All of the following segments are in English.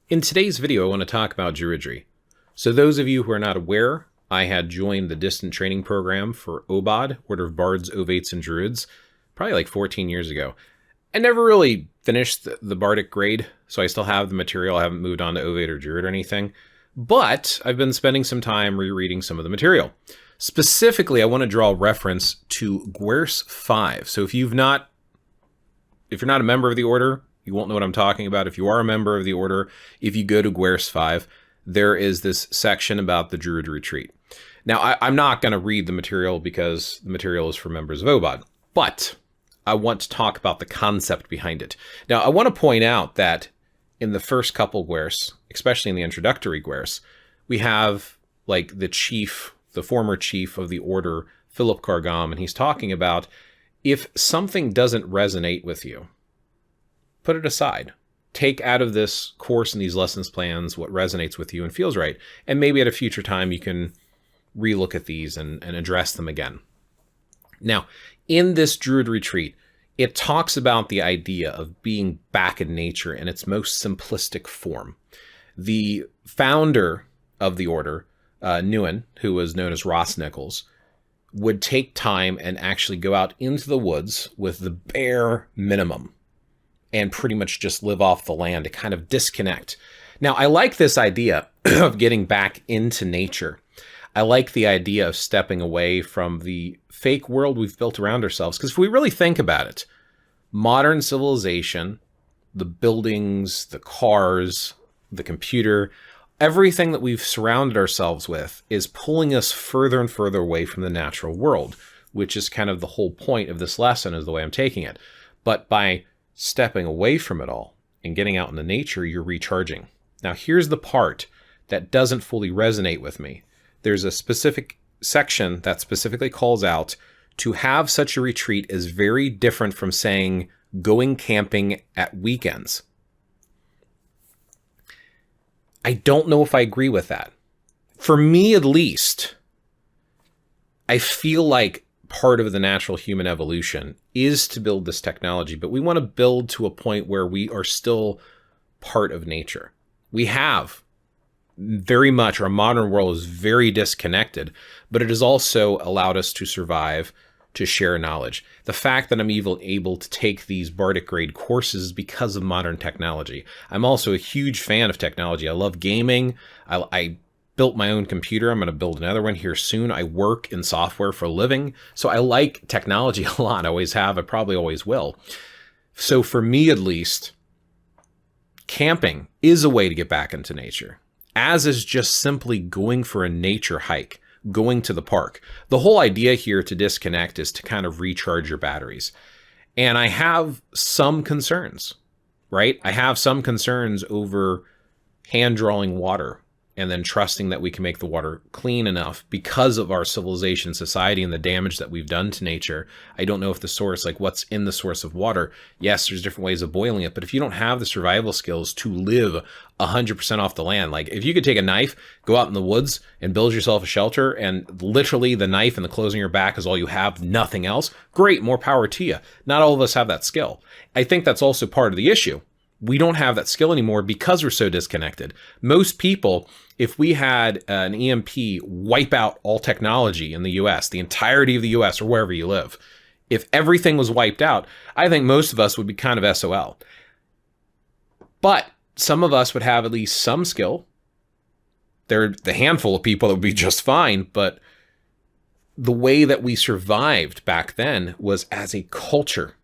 In today's video, I want to talk about druidry. So those of you who are not aware, I had joined the distant training program for OBOD, Order of Bards, Ovates, and Druids, probably like 14 years ago. I never really finished the Bardic grade, so I still have the material. I haven't moved on to Ovate or Druid or anything. But I've been spending some time rereading some of the material. Specifically, I want to draw reference to Gwers 5. So if you're not a member of the Order, you won't know what I'm talking about. If you are a member of the Order, if you go to Gwers 5, there is this section about the Druid Retreat. Now, I'm not going to read the material because the material is for members of OBOD, but I want to talk about the concept behind it. Now, I want to point out that in the first couple Gwers, especially in the introductory Gwers, we have like the former chief of the Order, Philip Cargam, and he's talking about if something doesn't resonate with you, put it aside. Take out of this course and these lessons plans what resonates with you and feels right. And maybe at a future time you can relook at these and address them again. Now, in this Druid Retreat, it talks about the idea of being back in nature in its most simplistic form. The founder of the Order, Nguyen, who was known as Ross Nichols, would take time and actually go out into the woods with the bare minimum and pretty much just live off the land to kind of disconnect. Now, I like this idea of getting back into nature. I like the idea of stepping away from the fake world we've built around ourselves. Because if we really think about it, modern civilization, the buildings, the cars, the computer, everything that we've surrounded ourselves with is pulling us further and further away from the natural world, which is kind of the whole point of this lesson is the way I'm taking it. But by stepping away from it all and getting out into nature, you're recharging. Now, here's the part that doesn't fully resonate with me. There's a specific section that specifically calls out to have such a retreat is very different from saying going camping at weekends. I don't know if I agree with that. For me, at least, I feel like part of the natural human evolution is to build this technology, but we want to build to a point where we are still part of nature. We have very much, our modern world is very disconnected, but it has also allowed us to survive, to share knowledge. The fact that I'm even able to take these Bardic grade courses is because of modern technology. I'm also a huge fan of technology. I love gaming. I built my own computer. I'm going to build another one here soon. I work in software for a living. So I like technology a lot. I always have. I probably always will. So for me, at least, camping is a way to get back into nature, as is just simply going for a nature hike, going to the park. The whole idea here to disconnect is to kind of recharge your batteries. And I have some concerns, right? I have some concerns over hand drawing water and then trusting that we can make the water clean enough because of our civilization, society, and the damage that we've done to nature. I don't know if the source, like what's in the source of water. Yes, there's different ways of boiling it, but if you don't have the survival skills to live 100% off the land, like if you could take a knife, go out in the woods and build yourself a shelter, and literally the knife and the clothes on your back is all you have, nothing else, great, more power to you. Not all of us have that skill. I think that's also part of the issue. We don't have that skill anymore because we're so disconnected. Most people, if we had an EMP wipe out all technology in the US, the entirety of the US or wherever you live, if everything was wiped out, I think most of us would be kind of SOL. But some of us would have at least some skill. There are the handful of people that would be just fine, but the way that we survived back then was as a culture,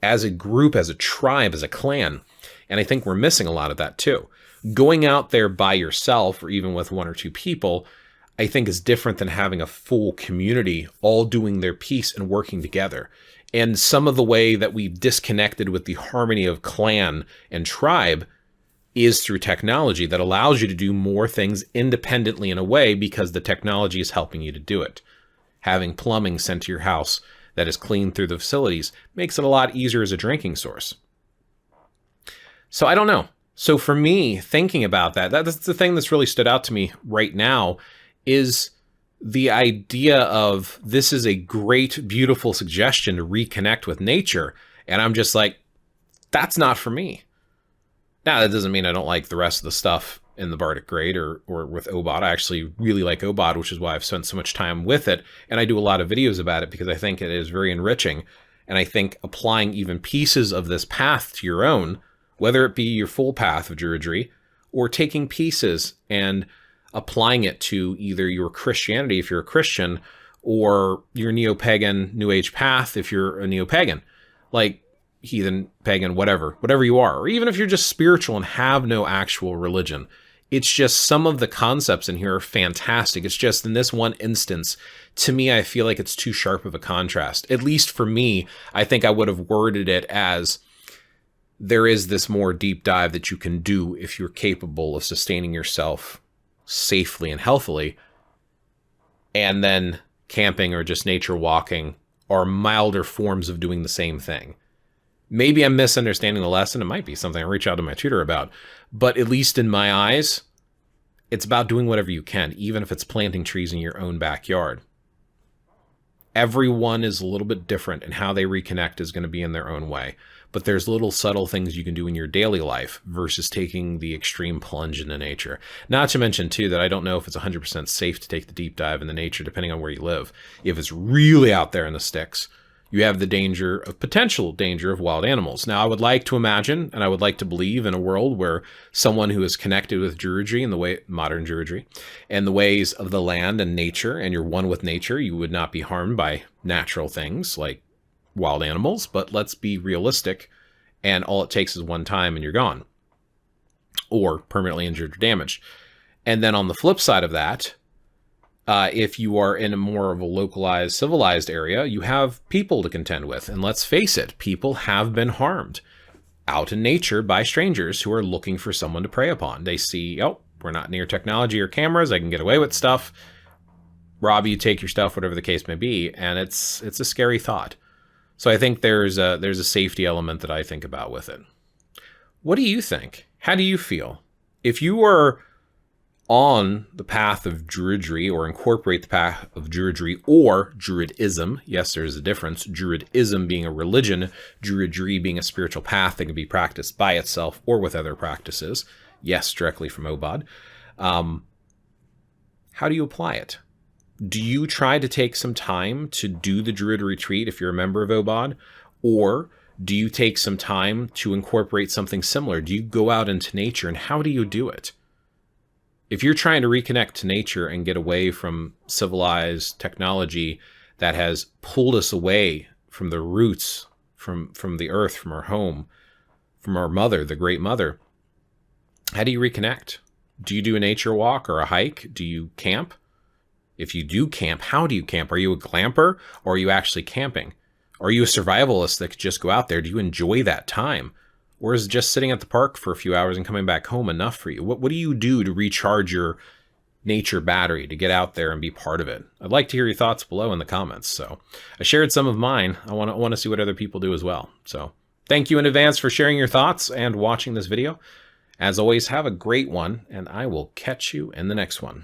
as a group, as a tribe, as a clan. And I think we're missing a lot of that too. Going out there by yourself or even with one or two people, I think is different than having a full community all doing their piece and working together. And some of the way that we've disconnected with the harmony of clan and tribe is through technology that allows you to do more things independently in a way because the technology is helping you to do it. Having plumbing sent to your house that is clean through the facilities makes it a lot easier as a drinking source. So I don't know. So for me, thinking about that's the thing that's really stood out to me right now is the idea of this is a great, beautiful suggestion to reconnect with nature. And I'm just like, that's not for me. Now, that doesn't mean I don't like the rest of the stuff in the Bardic Grade or with OBOD. I actually really like OBOD, which is why I've spent so much time with it. And I do a lot of videos about it because I think it is very enriching. And I think applying even pieces of this path to your own, whether it be your full path of druidry, or taking pieces and applying it to either your Christianity, if you're a Christian, or your neo-pagan New Age path, if you're a neo-pagan. Like, heathen, pagan, whatever you are, or even if you're just spiritual and have no actual religion. It's just some of the concepts in here are fantastic. It's just in this one instance, to me, I feel like it's too sharp of a contrast. At least for me, I think I would have worded it as there is this more deep dive that you can do if you're capable of sustaining yourself safely and healthily. And then camping or just nature walking are milder forms of doing the same thing. Maybe I'm misunderstanding the lesson. It might be something I reach out to my tutor about. But at least in my eyes, it's about doing whatever you can, even if it's planting trees in your own backyard. Everyone is a little bit different, and how they reconnect is going to be in their own way. But there's little subtle things you can do in your daily life versus taking the extreme plunge into nature. Not to mention, too, that I don't know if it's 100% safe to take the deep dive into nature, depending on where you live. If it's really out there in the sticks, you have the potential danger of wild animals. Now, I would like to imagine, and I would like to believe in a world where someone who is connected with druidry and the way, modern druidry, and the ways of the land and nature, and you're one with nature, you would not be harmed by natural things like wild animals. But let's be realistic, and all it takes is one time and you're gone, or permanently injured or damaged. And then on the flip side of that, if you are in a more of a localized, civilized area, you have people to contend with. And let's face it, people have been harmed out in nature by strangers who are looking for someone to prey upon. They see, oh, we're not near technology or cameras, I can get away with stuff, rob you, take your stuff, whatever the case may be. And it's a scary thought. So I think there's a safety element that I think about with it. What do you think? How do you feel? If you are on the path of druidry, or incorporate the path of druidry or druidism. Yes, there's a difference. Druidism being a religion, druidry being a spiritual path that can be practiced by itself or with other practices. Yes, directly from OBOD. How do you apply it? Do you try to take some time to do the Druid Retreat if you're a member of OBOD? Or do you take some time to incorporate something similar? Do you go out into nature, and how do you do it? If you're trying to reconnect to nature and get away from civilized technology that has pulled us away from the roots, from the earth, from our home, from our mother, the great mother, how do you reconnect? Do you do a nature walk or a hike? Do you camp? If you do camp, how do you camp? Are you a glamper, or are you actually camping? Are you a survivalist that could just go out there? Do you enjoy that time? Or is just sitting at the park for a few hours and coming back home enough for you? What do you do to recharge your nature battery, to get out there and be part of it? I'd like to hear your thoughts below in the comments. So I shared some of mine. I want to see what other people do as well. So thank you in advance for sharing your thoughts and watching this video. As always, have a great one, and I will catch you in the next one.